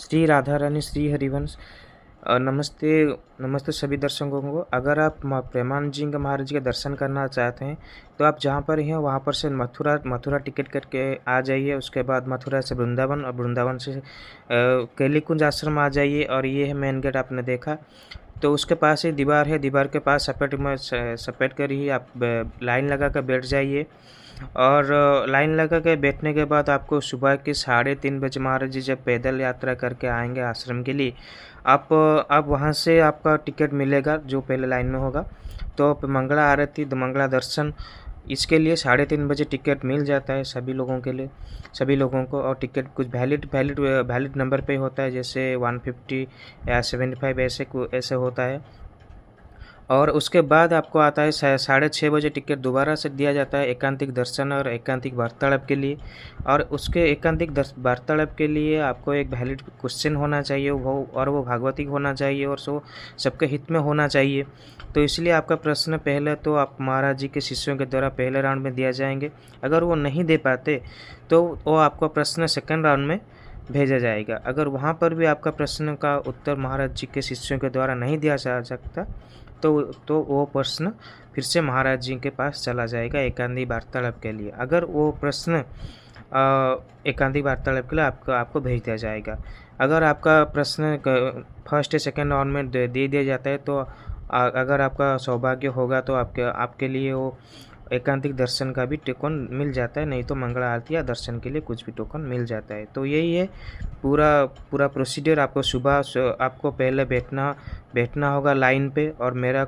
श्री राधा रानी श्री हरिवंश। नमस्ते। नमस्ते सभी दर्शकों को। अगर आप प्रेमानंद जी का महाराज जी का दर्शन करना चाहते हैं तो आप जहाँ पर हैं वहाँ पर से मथुरा टिकट करके आ जाइए। उसके बाद मथुरा से वृंदावन और वृंदावन से केली कुंज आश्रम आ जाइए और ये है मेन गेट आपने देखा। तो उसके पास ही दीवार है, दीवार के पास सपेट कर ही आप लाइन लगा कर बैठ जाइए। और लाइन लगा के बैठने के बाद आपको सुबह के 3:30 महाराज जी जब पैदल यात्रा करके आएंगे आश्रम के लिए, आप वहाँ से आपका टिकट मिलेगा जो पहले लाइन में होगा। तो मंगला आरती, मंगला दर्शन, इसके लिए 3:30 टिकट मिल जाता है सभी लोगों के लिए, सभी लोगों को। और टिकट कुछ वैलिड नंबर पे होता है, जैसे 150 या 75 ऐसे होता है। और उसके बाद आपको आता है 6:30 टिकट दोबारा से दिया जाता है एकांतिक दर्शन और एकांतिक वार्तालाप के लिए। और उसके एकांतिक वार्तालाप के लिए आपको एक वैलिड क्वेश्चन होना चाहिए, वो भागवतिक होना चाहिए और सबके हित में होना चाहिए। तो इसलिए आपका प्रश्न पहले तो आप महाराज जी के शिष्यों के द्वारा पहले राउंड में दिया जाएंगे। अगर वो नहीं दे पाते तो वो आपका प्रश्न सेकंड राउंड में भेजा जाएगा। अगर वहाँ पर भी आपका प्रश्न का उत्तर महाराज जी के शिष्यों के द्वारा नहीं दिया जा सकता तो वो प्रश्न फिर से महाराज जी के पास चला जाएगा एकांतिक वार्तालाप के लिए। अगर वो प्रश्न एकांतिक वार्तालाप के लिए आपको भेज दिया जाएगा। अगर आपका प्रश्न फर्स्ट या सेकेंड राउंड में दे दिया जाता है तो अगर आपका सौभाग्य होगा तो आपके लिए वो एकांतिक दर्शन का भी टोकन मिल जाता है, नहीं तो मंगला आरती या दर्शन के लिए कुछ भी टोकन मिल जाता है। तो यही है पूरा प्रोसीजर। आपको सुबह आपको पहले बैठना होगा लाइन पे। और मेरे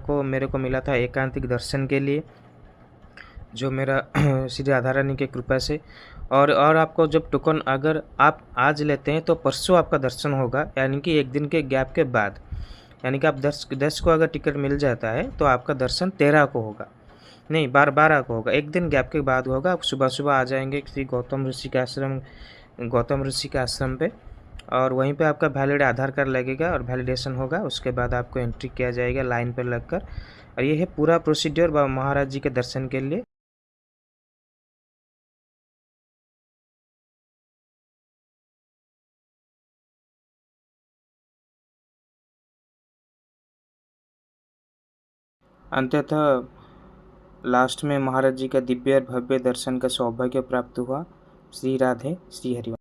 को मिला था एकांतिक दर्शन के लिए, जो मेरा श्री राधा रानी की कृपा से। और आपको जब टोकन अगर आप आज लेते हैं तो परसों आपका दर्शन होगा, यानी कि एक दिन के गैप के बाद। यानी कि आप 10 को अगर टिकट मिल जाता है तो आपका दर्शन 13 को होगा, नहीं 12 को होगा, एक दिन गैप के बाद होगा। आप सुबह आ जाएंगे श्री गौतम ऋषि के आश्रम पे, और वहीं पे आपका वैलिड आधार कार्ड लगेगा और वैलिडेशन होगा। उसके बाद आपको एंट्री किया जाएगा लाइन पर लगकर। और ये है पूरा प्रोसीजर महाराज जी के दर्शन के लिए। अंततः लास्ट में महाराज जी का दिव्य और भव्य दर्शन का सौभाग्य प्राप्त हुआ। श्री राधे श्री हरि।